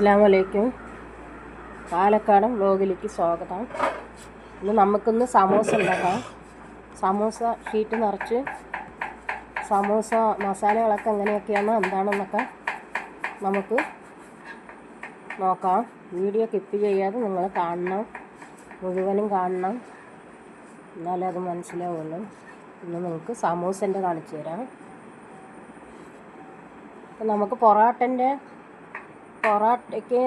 അസ്സലാമു അലൈക്കും. പാലക്കാടൻ വ്ലോഗിലേക്ക് സ്വാഗതം. ഇന്ന് നമുക്കിന്ന് സമോസ ഉണ്ടാക്കാം. സമോസ ഷീറ്റ് നിറച്ച് സമോസ മസാലകളൊക്കെ എങ്ങനെയൊക്കെയാണ് എന്താണെന്നൊക്കെ നമുക്ക് നോക്കാം. വീഡിയോ സ്കിപ്പ് ചെയ്യാതെ നിങ്ങൾ കാണണം, മുഴുവനും കാണണം, എന്നാലേ അത് മനസ്സിലാവുള്ളൂ. ഇന്ന് നിങ്ങൾക്ക് സമോസൻ്റെ കാണിച്ചു തരാം. നമുക്ക് പൊറാട്ടയ്ക്ക്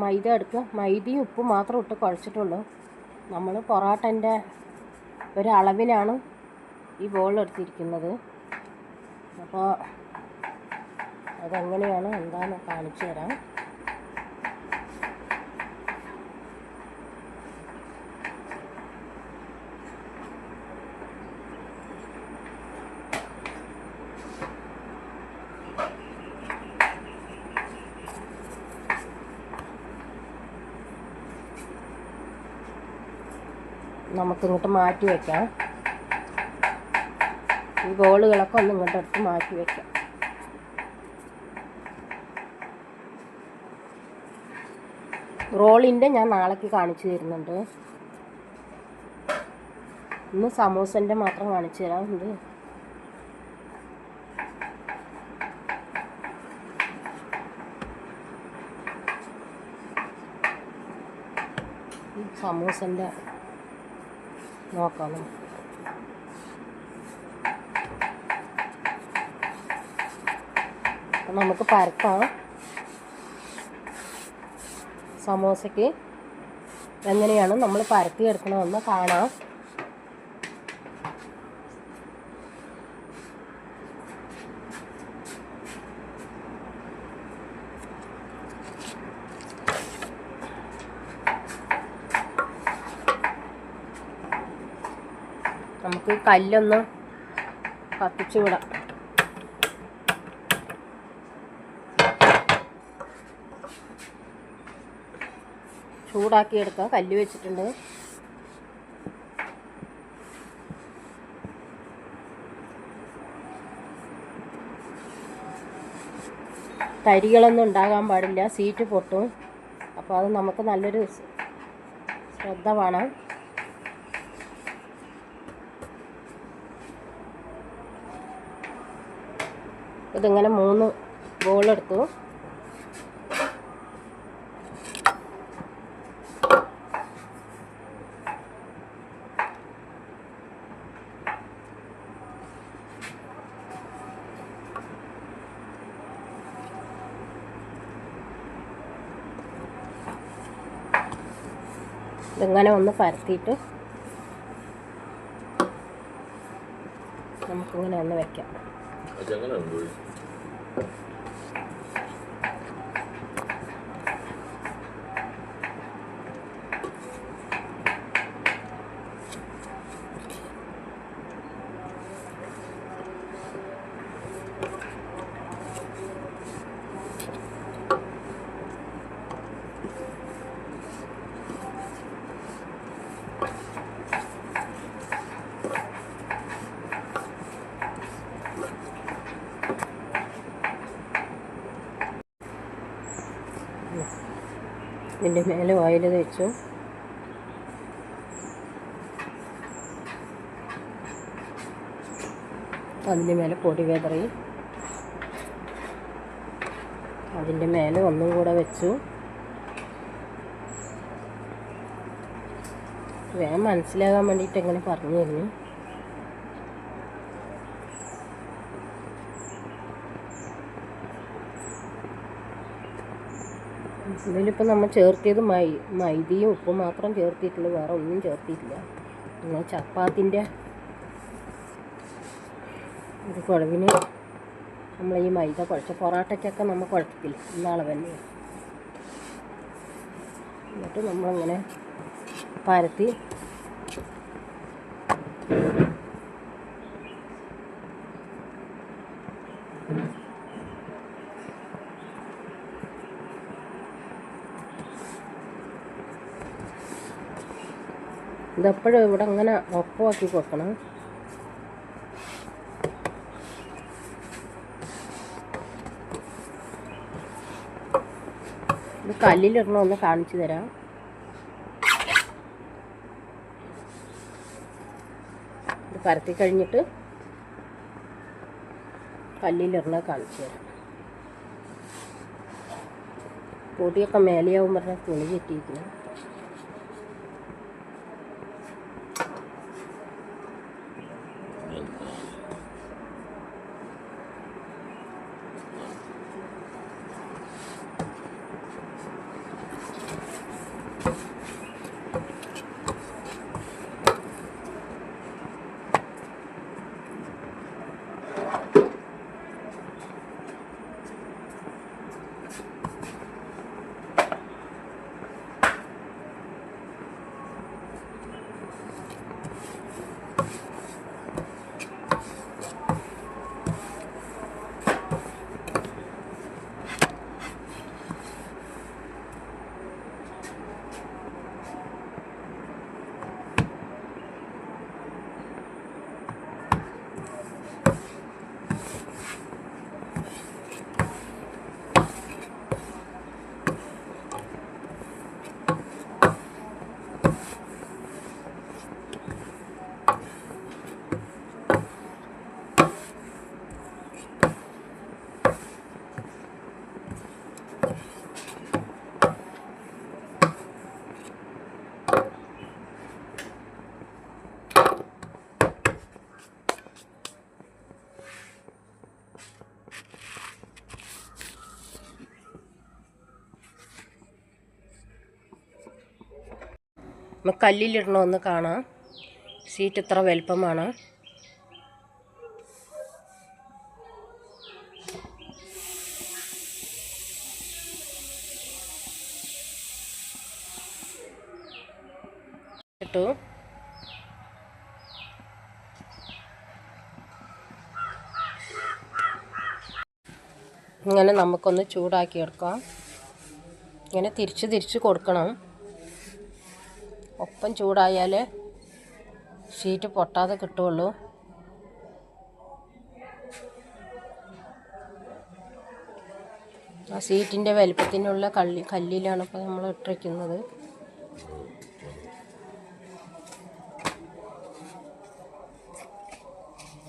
മൈദ എടുക്കുക. മൈദയും ഉപ്പും മാത്രം ഇട്ട് കുഴച്ചിട്ടുള്ളൂ. നമ്മൾ പൊറാട്ടൻ്റെ ഒരളവിനാണ് ഈ ബോൾ എടുത്തിരിക്കുന്നത്. അപ്പോൾ അതെങ്ങനെയാണ് എന്താണെന്ന് കാണിച്ചു തരാം. നമുക്കിങ്ങോട്ട് മാറ്റി വയ്ക്കാം. ഈ ബോളുകളൊക്കെ ഒന്ന് ഇങ്ങോട്ട് എടുത്ത് മാറ്റി വയ്ക്കാം. റോളിൻ്റെ ഞാൻ നാളേക്ക് കാണിച്ചു തരുന്നുണ്ട്. ഇന്ന് സമോസൻ്റെ മാത്രം കാണിച്ചു തരാം. ഇത് സമോസൻ്റെ നോക്കാം. അപ്പം നമുക്ക് പരത്താം. സമോസയ്ക്ക് എങ്ങനെയാണ് നമ്മൾ പരത്തി എടുക്കണമെന്ന് കാണാം. നമുക്ക് കല്ലൊന്ന് കത്തിച്ചു വിടാം. ചൂടാക്കി എടുക്കാം. കല്ല് വെച്ചിട്ടുണ്ട്. തരികളൊന്നും ഉണ്ടാകാൻ പാടില്ല, സീറ്റ് പൊട്ടും. അപ്പോൾ അത് നമുക്ക് നല്ലൊരു ശ്രദ്ധ വേണം. ഇതിങ്ങനെ 3 ബോളെടുത്തു. ഇതിങ്ങനെ ഒന്ന് പരത്തിയിട്ട് നമുക്കിങ്ങനെ ഒന്ന് വയ്ക്കാം. ഇതിൻ്റെ മേലെ ഓയിൽ തേച്ചു. അതിൻ്റെ മേലെ പൊടി വിതറി. അതിൻ്റെ മേലെ ഒന്നും കൂടെ വെച്ചു. വേഗം മനസ്സിലാകാൻ വേണ്ടിയിട്ട് എങ്ങനെ പറഞ്ഞു തരുന്നു. ഇതിലിപ്പോൾ നമ്മൾ ചേർത്തിയത് മൈദയും ഉപ്പും മാത്രം ചേർത്തിട്ടുള്ളൂ, വേറെ ഒന്നും ചേർത്തിട്ടില്ല. പിന്നെ ചപ്പാത്തിൻ്റെ ഇത് കുഴവിന് നമ്മൾ ഈ മൈദ കുഴച്ച പൊറാട്ടയ്ക്കൊക്കെ നമ്മൾ കുഴപ്പത്തില്ല, ഇന്നാളെ തന്നെ. എന്നിട്ട് നമ്മളിങ്ങനെ പരത്തി ഇതെപ്പോഴും ഇവിടെ അങ്ങനെ ഒപ്പമാക്കി വെക്കണം. കല്ലിലിടണം ഒന്ന് കാണിച്ചു തരാം. ഇത് പരത്തി കഴിഞ്ഞിട്ട് കല്ലിലിടണം കാണിച്ചു തരാം. പൊടിയൊക്കെ മേലെയാവും പറഞ്ഞാൽ തുണി കെട്ടിയിരിക്കണം. നമുക്ക് കല്ലിലിടണമെന്ന് കാണാം. ഷീറ്റ് ഇത്ര വലുപ്പമാണ്. ഇട്ടു. ഇങ്ങനെ നമുക്കൊന്ന് ചൂടാക്കി എടുക്കാം. ഇങ്ങനെ തിരിച്ച് കൊടുക്കണം. ഒപ്പം ചൂടായാൽ ഷീറ്റ് പൊട്ടാതെ കിട്ടുള്ളൂ. ആ ഷീറ്റിൻ്റെ വലിപ്പത്തിനുള്ള കല്ലിലാണ് ഇപ്പോൾ നമ്മൾ ഇട്ടിരിക്കുന്നത്.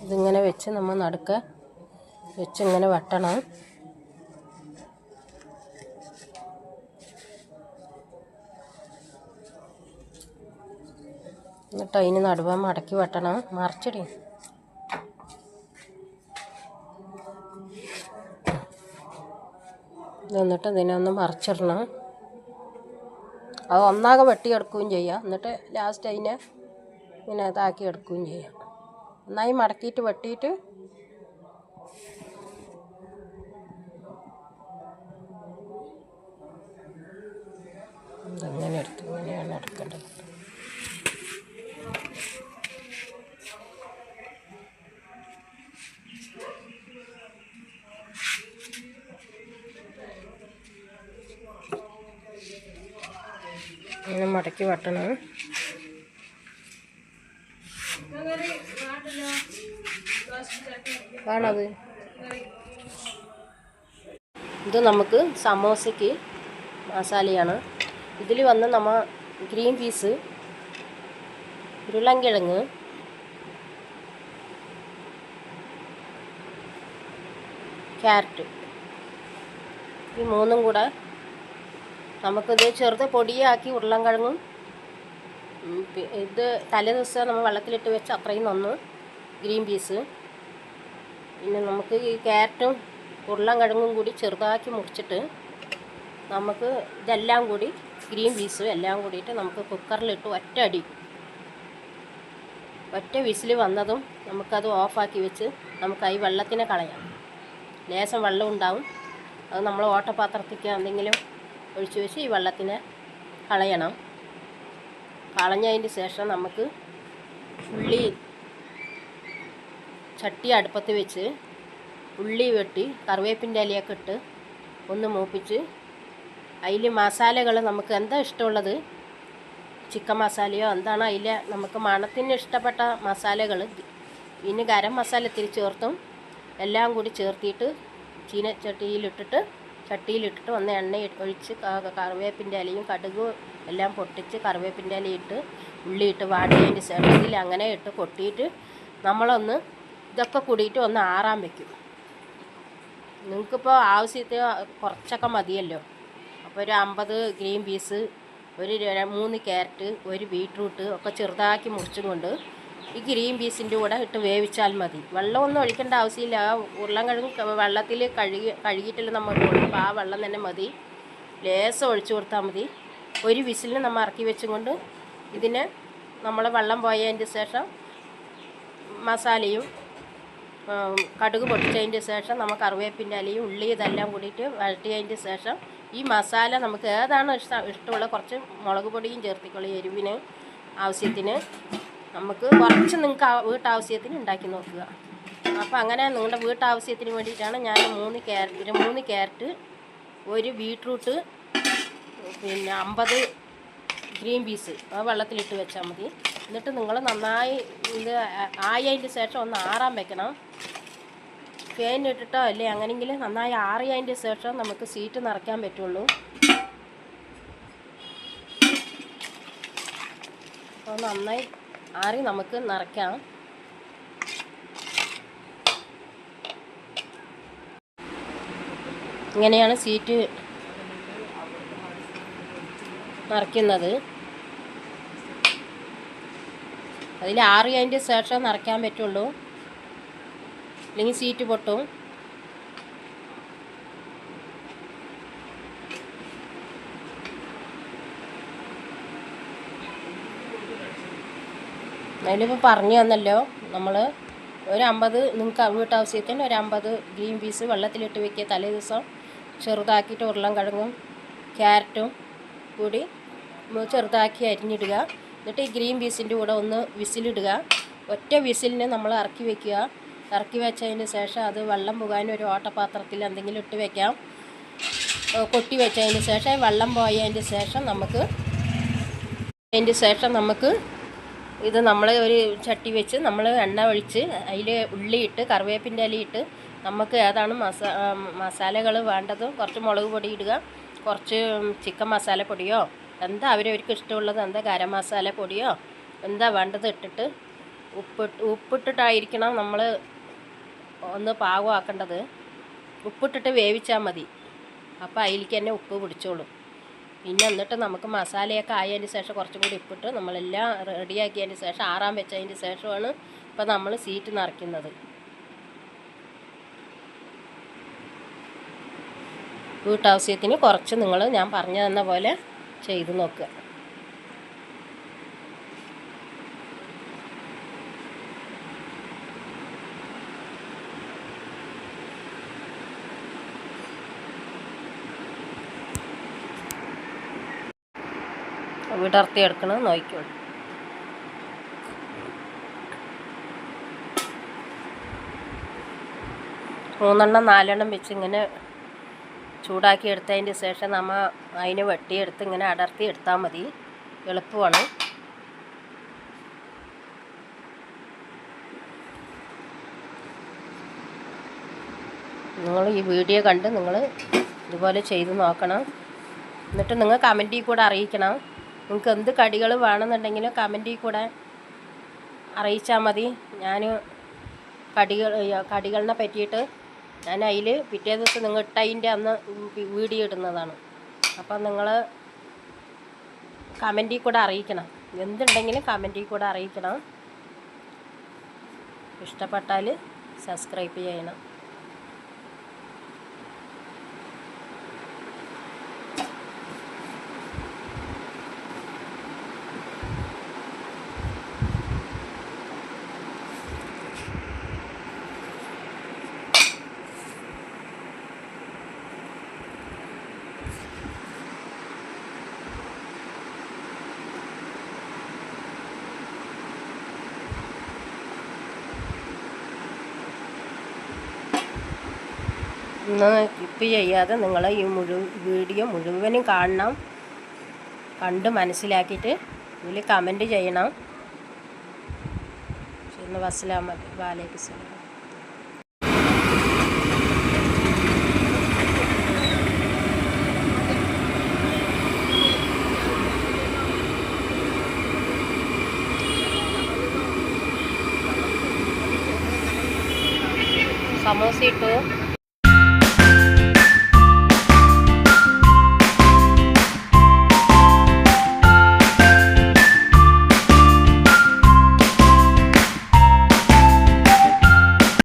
ഇതിങ്ങനെ വെച്ച് നമ്മൾ നടുക്ക് വെച്ച് ഇങ്ങനെ വെട്ടണം. എന്നിട്ട് അതിന് നടുവാൻ മടക്കി വെട്ടണം. മറിച്ചിടി. എന്നിട്ട് ഇതിനെ ഒന്ന് മറിച്ചിടണം. അത് ഒന്നാകെ വെട്ടിയെടുക്കുകയും ചെയ്യാം. എന്നിട്ട് ലാസ്റ്റ് അതിനെ ഇങ്ങനെ ഇതാക്കി എടുക്കുകയും ചെയ്യാം. നന്നായി മടക്കിയിട്ട് വെട്ടിയിട്ട് ഇങ്ങനെ എടുത്ത് ഇങ്ങനെയാണ് എടുക്കേണ്ടത്. ഇങ്ങനെ മടക്കി വെട്ടണം. കാണത് ഇത് നമുക്ക് സമോസയ്ക്ക് മസാലയാണ്. ഇതിൽ വന്ന് നമ്മൾ ഗ്രീൻ പീസ്, ഉരുളൻകിഴങ്ങ്, ക്യാരറ്റ്, ഈ മൂന്നും കൂടെ നമുക്കിത് ചെറുത് പൊടിയാക്കി ഉരുളൻകിഴങ്ങും ഇത് തലേ ദിവസം നമ്മൾ വെള്ളത്തിലിട്ട് വെച്ച് അത്രയും നന്ന് ഗ്രീൻ പീസ്, പിന്നെ നമുക്ക് ഈ ക്യാരറ്റും ഉരുളൻകിഴങ്ങും കൂടി ചെറുതാക്കി മുറിച്ചിട്ട് നമുക്ക് ഇതെല്ലാം കൂടി ഗ്രീൻ പീസും എല്ലാം കൂടിയിട്ട് നമുക്ക് കുക്കറിലിട്ട് ഒറ്റ വിസിൽ വന്നതും നമുക്കത് ഓഫാക്കി വെച്ച് നമുക്ക് ഈ വെള്ളത്തിനെ കളയാം. ലേശം വെള്ളം ഉണ്ടാവും. അത് നമ്മൾ ഓട്ടപാത്രത്തേക്ക് എന്തെങ്കിലും ഒഴിച്ച് വെച്ച് ഈ വെള്ളത്തിനെ കളയണം. കളഞ്ഞതിന് ശേഷം നമുക്ക് ഉള്ളി ചട്ടി അടുപ്പത്ത് വെച്ച് ഉള്ളി വെട്ടി കറിവേപ്പിൻ്റെ ഇലയൊക്കെ ഇട്ട് ഒന്ന് മൂപ്പിച്ച് അതിൽ മസാലകൾ നമുക്ക് എന്താ ഇഷ്ടമുള്ളത്, ചിക്കൻ മസാലയോ എന്താണ് അതിൽ നമുക്ക് മണത്തിന് ഇഷ്ടപ്പെട്ട മസാലകൾ, പിന്നെ ഗരം മസാല ഇത്തിരി ചേർത്തും എല്ലാം കൂടി ചേർത്തിട്ട് ചീനച്ചട്ടിയിലിട്ടിട്ട് ചട്ടിയിലിട്ടിട്ട് ഒന്ന് എണ്ണ ഒഴിച്ച് കറിവേപ്പിൻ്റെ ഇലയും കടുക് എല്ലാം പൊട്ടിച്ച് കറിവേപ്പിൻ്റെ ഇലയിട്ട് ഉള്ളിയിട്ട് വാടിയതിൻ്റെ ശേഷം ഇതിൽ അങ്ങനെ ഇട്ട് കൊട്ടിയിട്ട് നമ്മളൊന്ന് ഇതൊക്കെ കൂടിയിട്ട് ഒന്ന് ആറാൻ വയ്ക്കും. നിങ്ങൾക്കിപ്പോൾ ആവശ്യത്തിന് കുറച്ചൊക്കെ മതിയല്ലോ. അപ്പോൾ ഒരു 50 ഗ്രീൻ പീസ്, ഒരു 3 ക്യാരറ്റ്, ഒരു ബീട്രൂട്ട് ഒക്കെ ചെറുതാക്കി മുറിച്ചും കൊണ്ട് ഈ ഗ്രീൻ പീസിൻ്റെ കൂടെ ഇട്ട് വേവിച്ചാൽ മതി. വെള്ളമൊന്നും ഒഴിക്കേണ്ട ആവശ്യമില്ല. ഉരുളൻകിഴങ്ങ് വെള്ളത്തിൽ കഴുകിയിട്ടല്ലേ നമ്മൾ ഇടുള്ളൂ. അപ്പോൾ ആ വെള്ളം തന്നെ മതി. ലേസം ഒഴിച്ചു കൊടുത്താൽ മതി. ഒരു വിസിലിന് നമ്മൾ ഇറക്കി വെച്ചും കൊണ്ട് ഇതിന് നമ്മൾ വെള്ളം പോയതിൻ്റെ ശേഷം മസാലയും കടുക് പൊട്ടിച്ചതിൻ്റെ ശേഷം നമുക്ക് കറിവേപ്പിൻ്റെ ഇലയും ഉള്ളി ഇതെല്ലാം കൂടിയിട്ട് വഴറ്റിയതിൻ്റെ ശേഷം ഈ മസാല നമുക്ക് ഏതാണ് ഇഷ്ടമുള്ള കുറച്ച് മുളക് പൊടിയും ചേർത്തിക്കൊള്ളി എരിവിന് ആവശ്യത്തിന്. നമുക്ക് കുറച്ച് നിങ്ങൾക്ക് വീട്ടാവശ്യത്തിന് ഉണ്ടാക്കി നോക്കുക. അപ്പോൾ അങ്ങനെ നിങ്ങളുടെ വീട്ടാവശ്യത്തിന് വേണ്ടിയിട്ടാണ് ഞാൻ 3 ക്യാരറ്റ്, ഒരു ബീട്രൂട്ട്, പിന്നെ 50 ഗ്രീൻ പീസ് വെള്ളത്തിലിട്ട് വെച്ചാൽ മതി. എന്നിട്ട് നിങ്ങൾ നന്നായി ഇത് ആയതിൻ്റെ ശേഷം ഒന്ന് ആറാൻ വെക്കണം. ഫാൻ ഇട്ടിട്ടോ അല്ലേ അങ്ങനെയെങ്കിലും നന്നായി ആറിയതിൻ്റെ ശേഷം നമുക്ക് സീറ്റ് നിറയ്ക്കാൻ പറ്റുള്ളൂ. അപ്പോൾ നന്നായി ആറി നമുക്ക് നിറയ്ക്കാം. ഇങ്ങനെയാണ് സീറ്റ് നിറയ്ക്കുന്നത്. അതിൽ ആറിയതിൻ്റെ ശേഷം നിറയ്ക്കാൻ പറ്റുള്ളൂ, അല്ലെങ്കിൽ സീറ്റ് പൊട്ടും. അതിലിപ്പോൾ പറഞ്ഞു തന്നല്ലോ. നമ്മൾ ഒരു 50 നിങ്ങൾക്ക് വീട്ടാവശ്യത്തിന് ഒരു 50 ഗ്രീൻ പീസ് വെള്ളത്തിലിട്ട് വെക്കുക. തലേ ദിവസം ചെറുതാക്കിയിട്ട് ഉരുളൻകിഴങ്ങും ക്യാരറ്റും കൂടി ചെറുതാക്കി അരിഞ്ഞിടുക. എന്നിട്ട് ഈ ഗ്രീൻ പീസിൻ്റെ കൂടെ ഒന്ന് വിസിലിടുക. ഒറ്റ വിസിലിന് നമ്മൾ ഇറക്കി വെക്കുക. ഇറക്കി വെച്ചതിന് ശേഷം അത് വെള്ളം പോകാൻ ഒരു ഓട്ടപാത്രത്തിൽ എന്തെങ്കിലും ഇട്ട് വെക്കാം. കൊട്ടി വെച്ചതിന് ശേഷം വെള്ളം പോയതിൻ്റെ ശേഷം നമുക്ക് ഇത് നമ്മൾ ഒരു ചട്ടി വെച്ച് നമ്മൾ എണ്ണ ഒഴിച്ച് അതിൽ ഉള്ളിയിട്ട് കറിവേപ്പിൻ്റെ ഇലയിട്ട് നമുക്ക് ഏതാണ് മസാലകൾ വേണ്ടത് കുറച്ച് മുളക് പൊടി ഇടുക, കുറച്ച് ചിക്കൻ മസാലപ്പൊടിയോ എന്താ അവരവർക്ക് ഇഷ്ടമുള്ളത്, എന്താ ഗരം മസാല പൊടിയോ എന്താ വേണ്ടത് ഇട്ടിട്ട് ഉപ്പിട്ടിട്ടായിരിക്കണം നമ്മൾ ഒന്ന് പാകമാക്കേണ്ടത്. ഉപ്പിട്ടിട്ട് വേവിച്ചാൽ മതി. അപ്പോൾ അതിലേക്ക് തന്നെ ഉപ്പ് പിടിച്ചോളും. പിന്നെ എന്നിട്ട് നമുക്ക് മസാലയൊക്കെ ആയതിന് ശേഷം കുറച്ചും കൂടി ഉപ്പിട്ട് നമ്മളെല്ലാം റെഡിയാക്കിയതിന് ശേഷം ആറാൻ വെച്ചതിന് ശേഷമാണ് ഇപ്പോൾ നമ്മൾ സീറ്റ് നിറയ്ക്കുന്നത്. വീട്ടാവശ്യത്തിന് കുറച്ച് ഞാൻ പറഞ്ഞു തന്ന പോലെ ചെയ്ത് നോക്കുക. വിടർത്തി എടുക്കണം, നോക്കിക്കോളൂ. മൂന്നെണ്ണം 4 എണ്ണം വെച്ച് ഇങ്ങനെ ചൂടാക്കി എടുത്തതിൻ്റെ ശേഷം നമ്മൾ അതിനെ വെട്ടിയെടുത്ത് ഇങ്ങനെ അടർത്തി എടുത്താൽ മതി. എളുപ്പമാണ്. നിങ്ങൾ ഈ വീഡിയോ കണ്ട് നിങ്ങൾ ഇതുപോലെ ചെയ്ത് നോക്കണം. എന്നിട്ട് നിങ്ങൾ കമൻറ്റിൽ കൂടെ അറിയിക്കണം. നിങ്ങൾക്ക് എന്ത് കടികൾ വേണമെന്നുണ്ടെങ്കിലും കമൻറ്റിൽ കൂടെ അറിയിച്ചാൽ മതി. ഞാൻ കടികളിനെ പറ്റിയിട്ട് ഞാൻ അതിൽ പിറ്റേ ദിവസം നിങ്ങൾ ഇട്ടതിൻ്റെ അന്ന് വീഡിയോ ഇടുന്നതാണ്. അപ്പം നിങ്ങൾ കമൻറ്റിൽ കൂടെ അറിയിക്കണം. എന്തുണ്ടെങ്കിലും കമൻറ്റിൽ കൂടെ അറിയിക്കണം. ഇഷ്ടപ്പെട്ടാൽ സബ്സ്ക്രൈബ് ചെയ്യണം. ഒന്ന് സ്കിപ്പ് ചെയ്യാതെ നിങ്ങൾ ഈ വീഡിയോ മുഴുവനും കാണണം. കണ്ട് മനസ്സിലാക്കിയിട്ട് ഇതിൽ കമൻറ്റ് ചെയ്യണം. വാലൈക്കും സലാം. സമോസ ഇട്ടു.